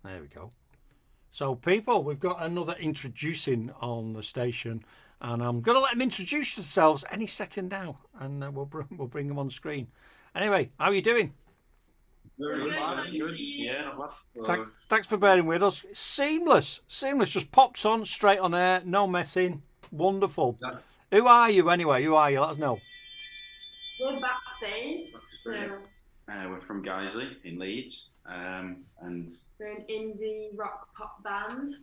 There we go. So, people, we've got another introducing on the station, and I'm going to let them introduce themselves any second now, and we'll bring them on screen. Anyway, how are you doing? Very good. Yeah, Thanks for bearing with us. Seamless. Just popped on, straight on air, no messing. Wonderful. Exactly. Who are you anyway? Who are you? Let us know. We're Backspace. We're from Guiseley in Leeds, and we're an indie rock pop band.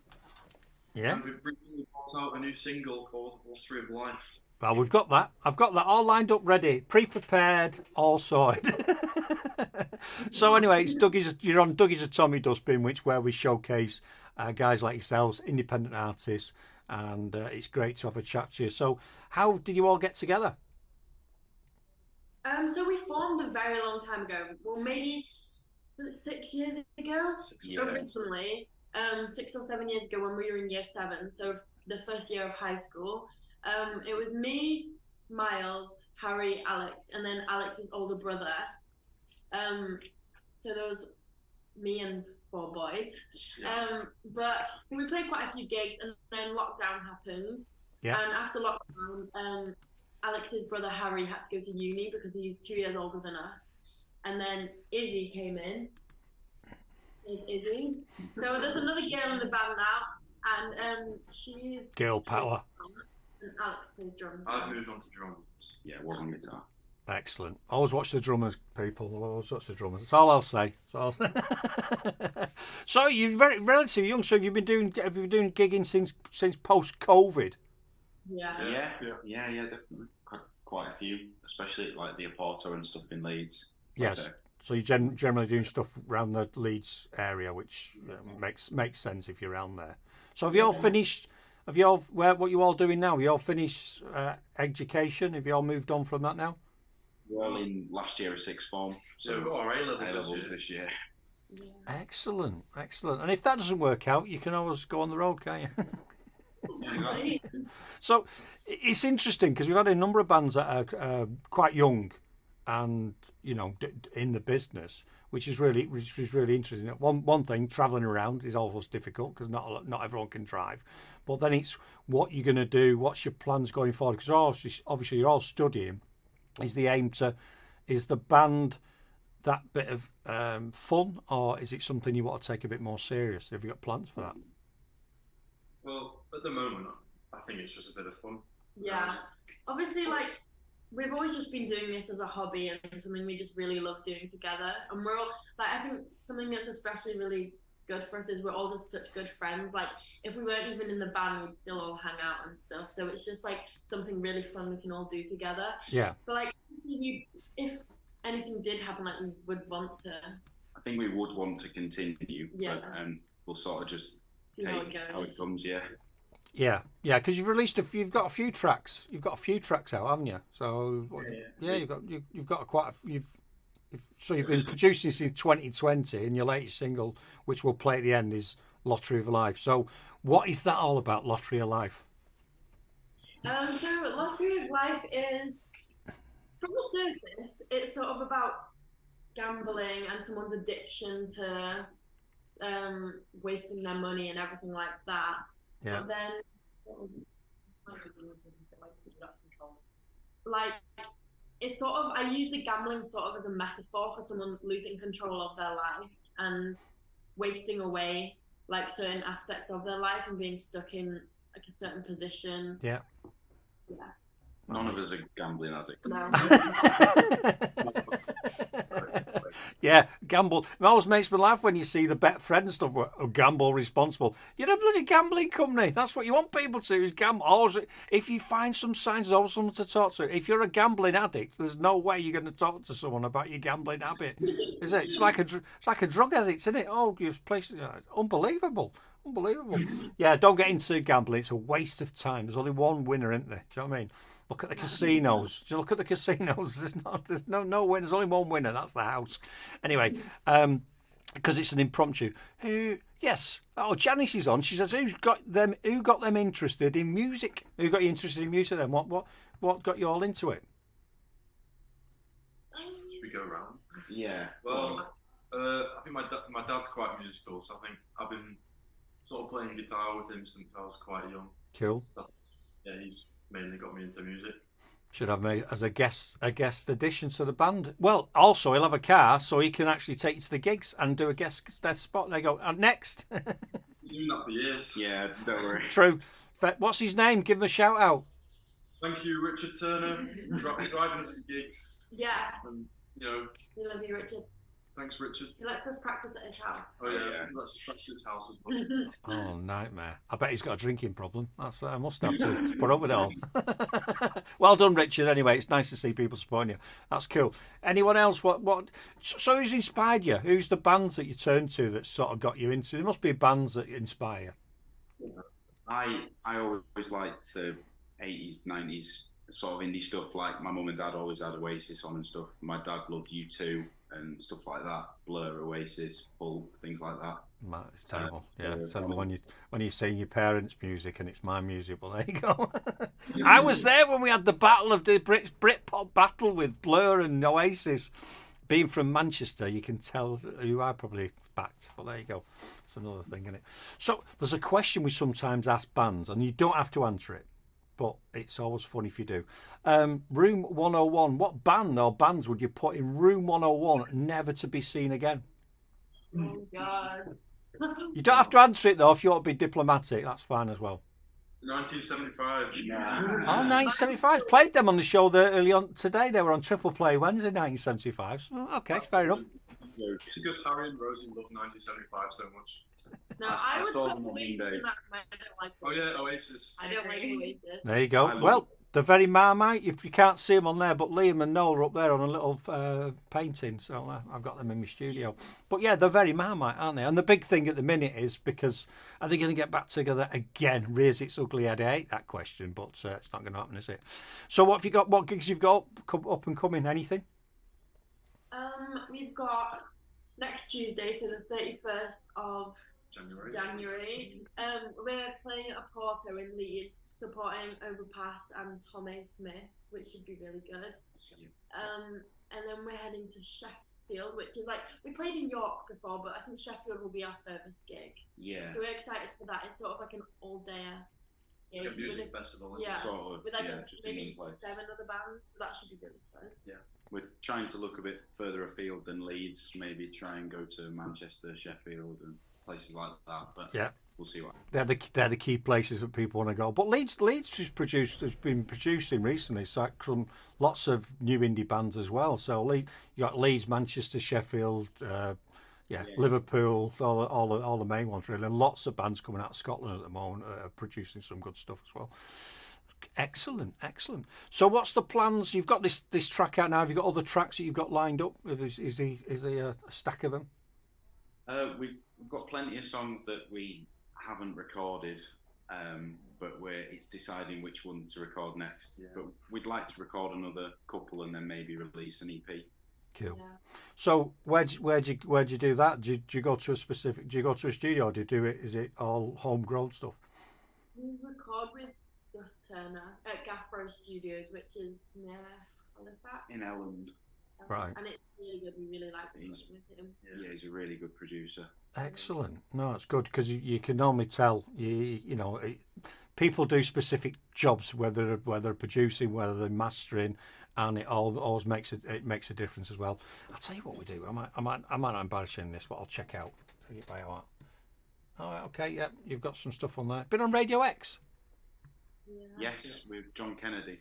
Yeah. And we've recently brought out a new single called Lottery of Life. Well, we've got that. I've got that all lined up, ready, pre-prepared, all sorted. So anyway, it's Duggys. You're on Duggys and Tommy Dustbin, where we showcase guys like yourselves, independent artists, and it's great to have a chat to you. So, how did you all get together? So we formed a very long time ago. Well, maybe 6 years ago. Originally, 6 or 7 years ago when we were in year 7. So the first year of high school. It was me, Miles, Harry, Alex, and then Alex's older brother. So there was me and 4 boys. Yeah. But we played quite a few gigs, and then lockdown happened. Yeah. And after lockdown, Alex's brother Harry had to go to uni because he's 2 years older than us. And then Izzy came in. Izzy. So there's another girl in the band now, and she's girl power. And Alex plays drums. I've moved on to drums. Yeah, it was on guitar. Excellent. Always watch the drummers, people. Always watch the drummers. That's all I'll say. So you're very relatively young. So have you been doing gigging since post-COVID? Yeah. Yeah, definitely. Quite a few, especially like the Oporto and stuff in Leeds. Yes. So you're generally doing stuff around the Leeds area, which makes sense if you're around there. So have you all finished? Have you all what you all doing now? Have you all finished education? Have you all moved on from that now? Well, in last year of sixth form, so we've got our A-levels this year. Yeah. Excellent. And if that doesn't work out, you can always go on the road, can't you? So it's interesting because we've had a number of bands that are quite young and in the business, which is really interesting. One thing, travelling around is always difficult because not everyone can drive, but then it's what you're going to do, what's your plans going forward, because obviously you're all studying. Is the band that bit of fun, or is it something you want to take a bit more serious? Have you got plans for that? Well, at the moment, I think it's just a bit of fun. Yeah. Obviously, we've always just been doing this as a hobby and something we just really love doing together. And we're all, I think something that's especially really good for us is we're all just such good friends. If we weren't even in the band, we'd still all hang out and stuff. So it's just something really fun we can all do together. Yeah. But if anything did happen, we would want to. I think we would want to continue. Yeah. But, we'll sort of just see how it goes. How it comes, yeah. Yeah, because you've got a few tracks. You've got a few tracks out, haven't you? So you've got you've been producing since 2020, and your latest single, which we'll play at the end, is Lottery of Life. So what is that all about, Lottery of Life? So Lottery of Life is, from the surface, it's sort of about gambling and someone's addiction to wasting their money and everything like that. Yeah. But then, it's sort of, I use the gambling sort of as a metaphor for someone losing control of their life and wasting away certain aspects of their life and being stuck in a certain position. Yeah. Yeah. None of us are gambling addicts. No. Yeah, gamble. It always makes me laugh when you see the Bet Friend stuff. Gamble responsible. You're a bloody gambling company. That's what you want people to do, is gamble. Always, if you find some signs, there's always someone to talk to. If you're a gambling addict, there's no way you're going to talk to someone about your gambling habit, is it? It's like a drug addict, isn't it? Oh, you've placed unbelievable. Yeah, don't get into gambling. It's a waste of time. There's only one winner, isn't there? Do you know what I mean? Look at the casinos. Do you look at the casinos? There's no winner. There's only one winner. That's the house. Anyway, because it's an impromptu. Yes. Oh, Janice is on. She says, Who got them interested in music? Who got you interested in music then? What got you all into it? Should we go around? Yeah. Well, I think my my dad's quite musical, so I think I've been sort of playing guitar with him since I was quite young. Cool. So, yeah, he's mainly got me into music. Should have me as a guest addition to the band. Well, also he'll have a car, so he can actually take you to the gigs and do a guest spot. They go next. Been doing that for years. Yeah, don't worry. True. What's his name? Give him a shout out. Thank you, Richard Turner, driving us to gigs. Yes. And, you know, We love you, Richard. thanks, Richard. He lets us practice at his house. Oh, yeah, Yeah. let's practice at his house as well. Oh, nightmare. I bet he's got a drinking problem. That's I must have to put up with it all. Well done, Richard, anyway. It's nice to see people supporting you. That's cool. Anyone else? So who's inspired you? Who's the bands that you turn to that sort of got you into? There must be bands that inspire you. I always liked the 80s, 90s sort of indie stuff. Like my mum and dad always had Oasis on and stuff. My dad loved U2 and stuff like that. Blur, Oasis, Pulp, things like that. It's terrible. It's terrible when you're seeing your parents' music and it's my music. Well, there you go. I was there when we had the battle of the Britpop battle with Blur and Oasis. Being from Manchester, you can tell who I probably backed. But there you go. It's another thing, isn't it? So there's a question we sometimes ask bands, and you don't have to answer it, but it's always fun if you do. Room 101. What band or bands would you put in Room 101, never to be seen again? Oh, God. You don't have to answer it, though. If you want to be diplomatic, that's fine as well. 1975. Yeah. Oh, 1975. Played them on the show early on today. They were on Triple Play Wednesday, 1975. So, okay, fair enough. It's because Harry and Rosie love 1975 so much. No, I I would saw put them on Oasis Monday. in that. I don't like Oh yeah, Oasis. I don't like Oasis. There you go. I love Well, they're very Marmite. You can't see them on there, but Liam and Noel are up there on a little painting. So I've got them in my studio. But yeah, they're very Marmite, aren't they? And the big thing at the minute is because are they going to get back together again? Rears its ugly head. I hate that question, but it's not going to happen, is it? So what have you got? What gigs you've got up and coming? Anything? We've got next Tuesday, so the 31st of January. We're playing at a Porto in Leeds, supporting Overpass and Tommy Smith, which should be really good. And then we're heading to Sheffield, which is like, we played in York before, but I think Sheffield will be our furthest gig. Yeah. So we're excited for that. It's sort of like an all-day gig. Like a music festival. Yeah, Sort of, with like just maybe in one place. 7 other bands, so that should be really fun. Yeah. We're trying to look a bit further afield than Leeds, maybe try and go to Manchester, Sheffield and places like that. But Yeah. we'll see what. They're the key places that people want to go. But Leeds has been producing recently, so from lots of new indie bands as well. So you got Leeds, Manchester, Sheffield, Liverpool, all the main ones really, and lots of bands coming out of Scotland at the moment are producing some good stuff as well. Excellent. So what's the plans? You've got this track out now. Have you got other tracks that you've got lined up? Is there a stack of them? We've got plenty of songs that we haven't recorded, but it's deciding which one to record next. Yeah. But we'd like to record another couple and then maybe release an EP. Cool. Yeah. So where'd you do that? Do you go to a specific? Do you go to a studio? Or do you do it? Is it all homegrown stuff? We record with Gus Turner at Gaffro Studios, which is near Halifax. In Elland. Right. And it's really good. We really like working with him. Yeah, he's a really good producer. Excellent. No, it's good because you can normally tell. People do specific jobs, whether they're producing, whether they're mastering, and it always makes a difference as well. I'll tell you what we do. I might embarrass you in this, but I'll check out. Take it by heart. All right, okay, yeah, you've got some stuff on there. Been on Radio X. Yeah. Yes, with John Kennedy.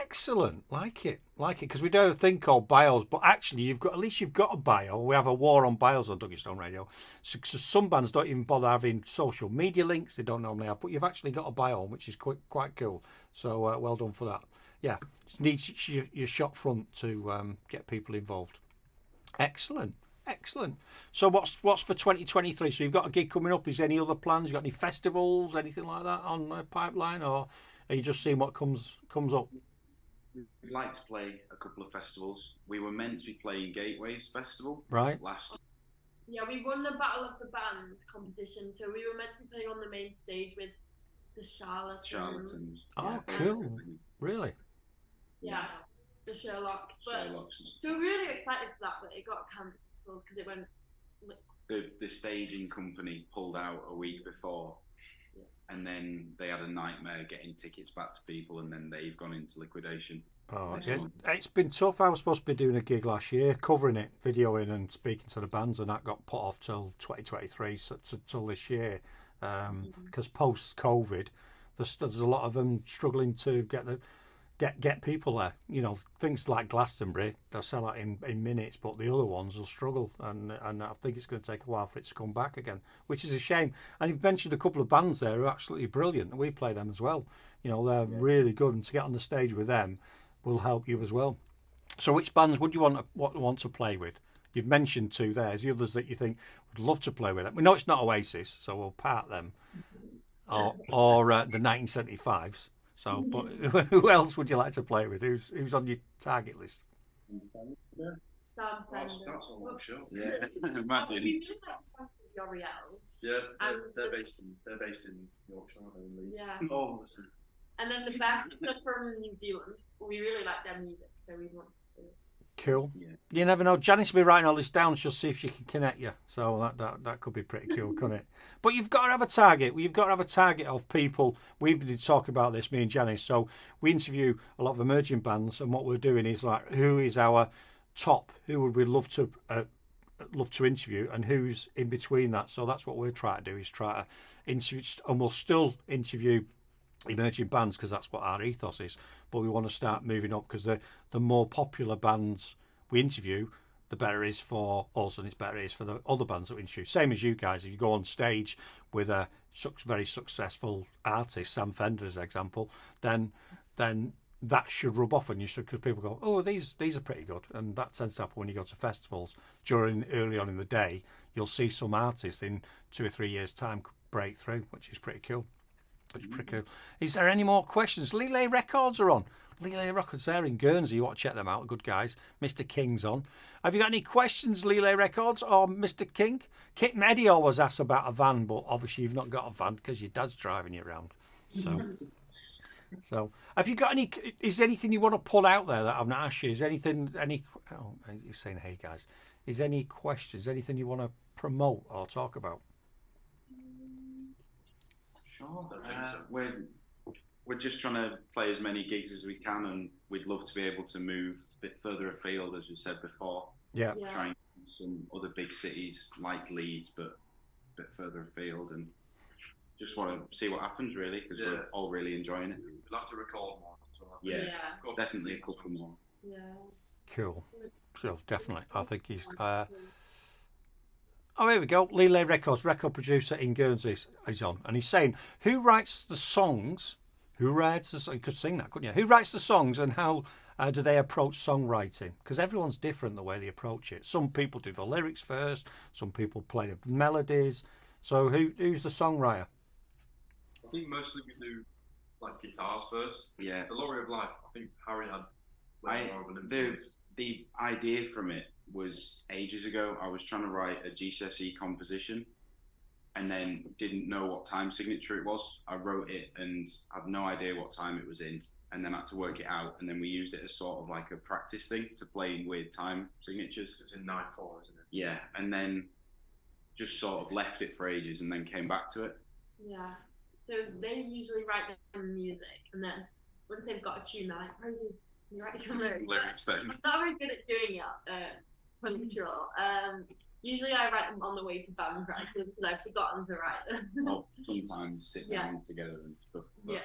Excellent, like it, because we do have a thing called bios, but actually you've got a bio. We have a war on bios on Duggystoneradio. So some bands don't even bother having social media links; they don't normally have, but you've actually got a bio, which is quite cool. So well done for that. Yeah, it needs your shop front to get people involved. Excellent. So what's for 2023? So you've got a gig coming up. Is there any other plans? You got any festivals, anything like that on the pipeline, or are you just seeing what comes up? We'd like to play a couple of festivals. We were meant to be playing Gateways Festival Right. last year. Yeah, we won the Battle of the Bands competition, so we were meant to be playing on the main stage with the Charlatans. Oh, Yeah. cool. Really? Yeah, the Sherlocks. But Sherlock's and stuff. so we're really excited for that, but it got cancelled because it went the staging company pulled out a week before, and then they had a nightmare getting tickets back to people, and then they've gone into liquidation. Oh, it's been tough. I was supposed to be doing a gig last year, covering it, videoing and speaking to the bands, and that got put off till 2023, so till this year, because post-COVID, there's a lot of them struggling to get people there. You know, things like Glastonbury, they'll sell out in minutes, but the other ones will struggle, and I think it's going to take a while for it to come back again, which is a shame. And you've mentioned a couple of bands there who are absolutely brilliant, and we play them as well. You know, they're really good, and to get on the stage with them will help you as well. So which bands would you want to play with? You've mentioned two there. Is the others that you think would love to play with them? We know it's not Oasis, so we'll part them, or the 1975s. So, but who else would you like to play with? Who's on your target list? That's a long shot. Yeah, We imagine. really like the Orielles. Yeah, And they're based in Yorkshire, aren't they, in Leeds? Yeah. Oh, listen. And then the band are from New Zealand. We really like their music, so we want to. Cool. Yeah. You never know. Janice will be writing all this down. She'll see if she can connect you. So that could be pretty cool, couldn't it? But you've got to have a target. You've got to have a target of people. We've been talking about this, me and Janice. So we interview a lot of emerging bands, and what we're doing is like, who is our top? Who would we love to interview, and who's in between that? So that's what we're trying to do, is try to interview, and we'll still interview emerging bands because that's what our ethos is, but we want to start moving up, because the more popular bands we interview, the better it is for us, and it's better it is for the other bands that we interview. Same as you guys, if you go on stage with a very successful artist, Sam Fender as an example, then that should rub off on you, because people go, oh, these are pretty good. And that tends to happen when you go to festivals early on in the day. You'll see some artists in 2 or 3 years time break through, which is pretty cool. Is there any more questions? Lele Records are on. Lele Records there in Guernsey. You want to check them out. Good guys. Mr. King's on. Have you got any questions, Lele Records or Mr. King? Kit Meddy always asks about a van, but obviously you've not got a van because your dad's driving you around. So have you got any? Is there anything you want to pull out there that I've not asked you? Is anything? Oh, he's saying, hey guys. Is any questions? Anything you want to promote or talk about? Sure. We're just trying to play as many gigs as we can, and we'd love to be able to move a bit further afield, as we said before. Yeah. Trying some other big cities like Leeds, but a bit further afield, and just want to see what happens, really, because we're all really enjoying it. We'd like to record more. So Definitely a couple more. Yeah. Cool. Definitely. I think he's. Oh, here we go. Lele Records, record producer in Guernsey, is on. And he's saying, who writes the songs? You could sing that, couldn't you? Who writes the songs, and how do they approach songwriting? Because everyone's different the way they approach it. Some people do the lyrics first. Some people play the melodies. So who's the songwriter? I think mostly we do like guitars first. Yeah. The Lorry of Life, I think Harry had more of an influence. The idea from it was ages ago. I was trying to write a GCSE composition, and then didn't know what time signature it was. I wrote it and had no idea what time it was in, and then had to work it out, and then we used it as sort of like a practice thing to play in weird time signatures. It's in 9/4, isn't it? Yeah, and then just sort of left it for ages, and then came back to it. Yeah. So they usually write their music, and then once they've got a tune, they're like, Rosie, can you write some lyrics? Then. I'm not very good at doing it. Punctual. Usually I write them on the way to band practice because I've forgotten to write them. Oh, sometimes sit down together and stuff. Yeah.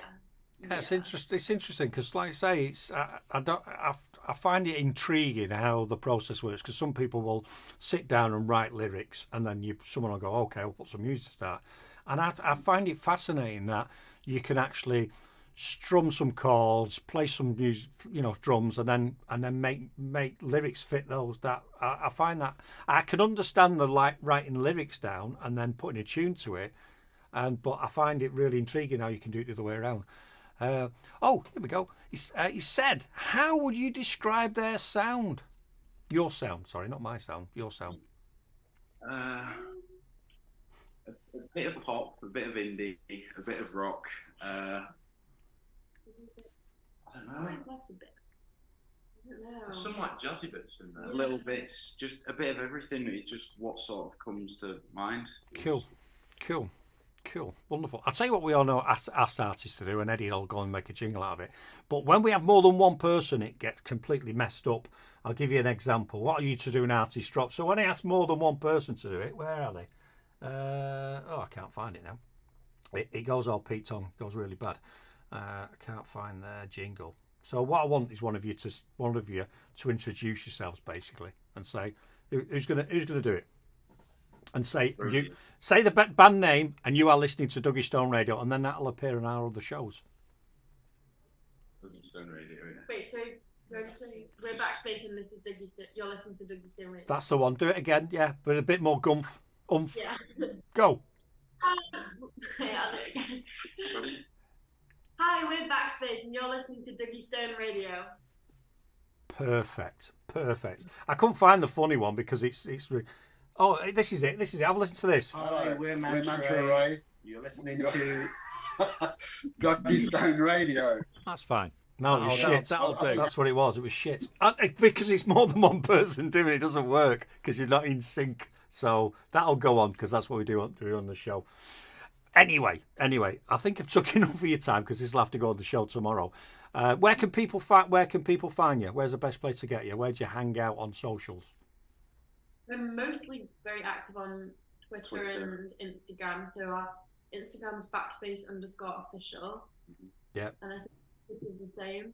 Yeah, it's interesting. It's interesting because, like I say, it's I find it intriguing how the process works, because some people will sit down and write lyrics, and then someone will go, okay, we'll put some music to that, and I find it fascinating that you can actually strum some chords, play some music, drums, and then make lyrics fit those. That I find that I can understand the writing lyrics down and then putting a tune to it, but I find it really intriguing how you can do it the other way around. Here we go. He said, how would you describe their sound? Your sound, sorry, not my sound. Your sound. A bit of pop, a bit of indie, a bit of rock. I don't know. Pop's a bit. There's some like jazzy bits in there. Little bits, just a bit of everything. It's just what sort of comes to mind. Cool. Wonderful. I'll tell you what we all know us artists to do, and Eddie will go and make a jingle out of it. But when we have more than one person, it gets completely messed up. I'll give you an example. What are you to do an artist drop? So when I ask more than one person to do it, where are they? I can't find it now. It goes all Pete on, goes really bad. I can't find their jingle. So what I want is one of you to introduce yourselves basically and say who's gonna do it. And say the band name, and you are listening to Duggystoneradio, and then that'll appear on our other shows. Duggystoneradio. Yeah. Wait, so we're Backspace and this is Duggystone. You're listening to Duggystoneradio. That's the one. Do it again, yeah, but a bit more gumph. Yeah. Go. Yeah, I'll do it again. Ready? Hi, we're Backspace and you're listening to Duggystoneradio. Perfect. I couldn't find the funny one because it's. Oh, this is it. I've listened to this. Hi, we're Mantra Ray. You're listening to Duggystoneradio. That's fine. No, it was shit. That'll do. That's what it was. It was shit. Because it's more than one person doing it, it doesn't work because you're not in sync. So that'll go on because that's what we do on the show. Anyway, I think I've took enough of your time because this will have to go on the show tomorrow. Where can people find you? Where's the best place to get you? Where do you hang out on socials? We're mostly very active on Twitter and Instagram. So our Instagram's backspace_official. Yeah. And I think it is the same.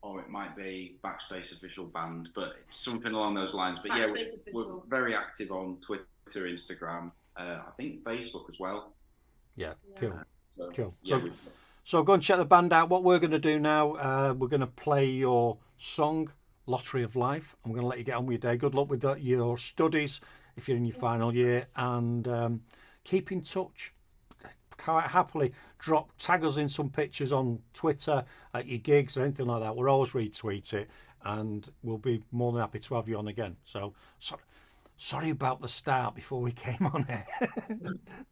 Or it might be backspaceofficalband, but something along those lines. But we're very active on Twitter, Instagram, I think Facebook as well. Yeah, cool. Cool. Yeah, so go and check the band out. What we're going to do now, we're going to play your song, Lottery of Life. I'm going to let you get on with your day. Good luck with your studies if you're in your final year, and keep in touch. Quite happily tag us in some pictures on Twitter at your gigs or anything like that. We'll always retweet it, and we'll be more than happy to have you on again. So sorry about the start before we came on here.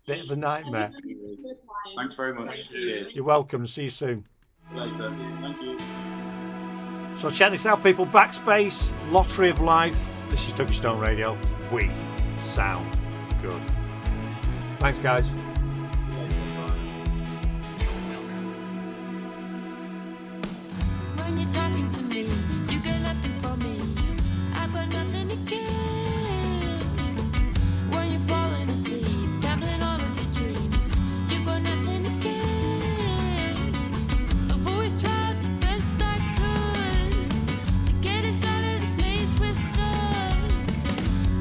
Bit of a nightmare. Thanks very much. Cheers. You're welcome. See you soon. Later. Thank you. So check this out, people. Backspace, Lottery of Life. This is Duggystoneradio. We sound good. Thanks, guys. When you're talking to me, you get nothing from me. I've got nothing to give. When you're falling asleep, gambling all of your dreams, you got nothing to give. I've always tried the best I could to get us out of this maze we're stuck,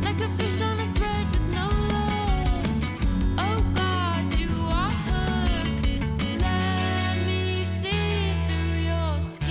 like a fish on a thread with no line. Oh God, you are hooked. Let me see through your skin.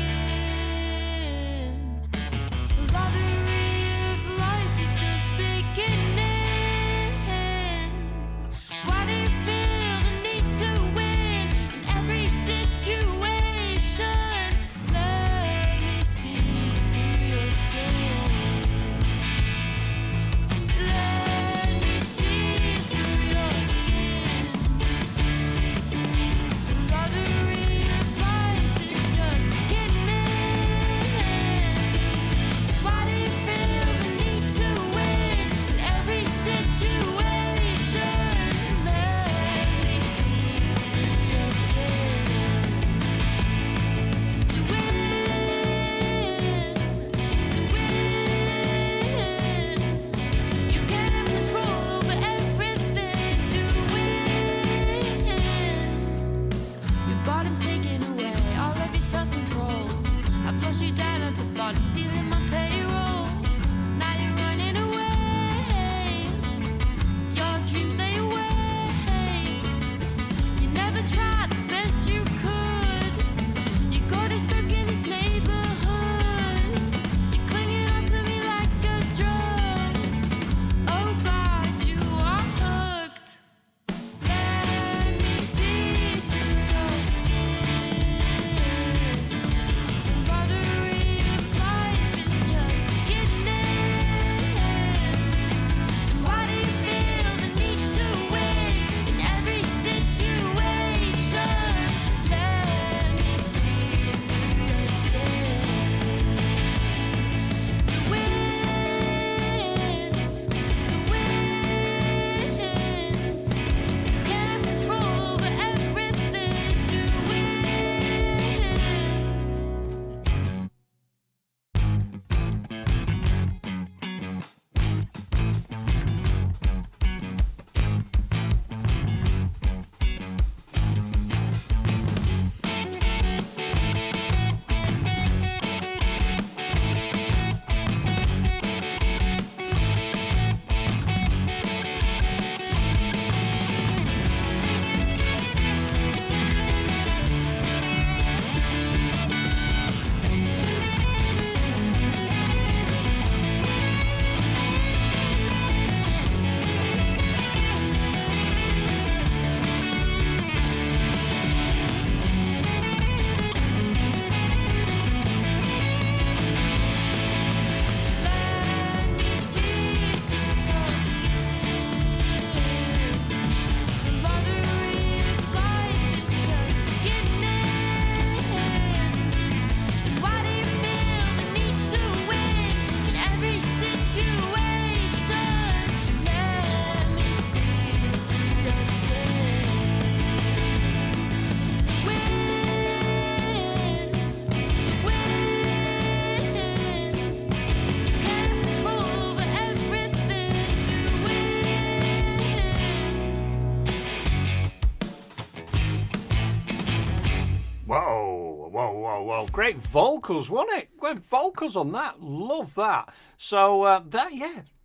great vocals, wasn't it? Great vocals on that. Love that. So,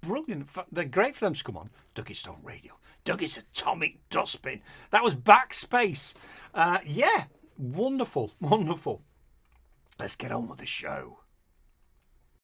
brilliant. They're great for them to come on Duggystone Radio. Dougie's Atomic Dustbin. That was Backspace. Wonderful, wonderful. Let's get on with the show.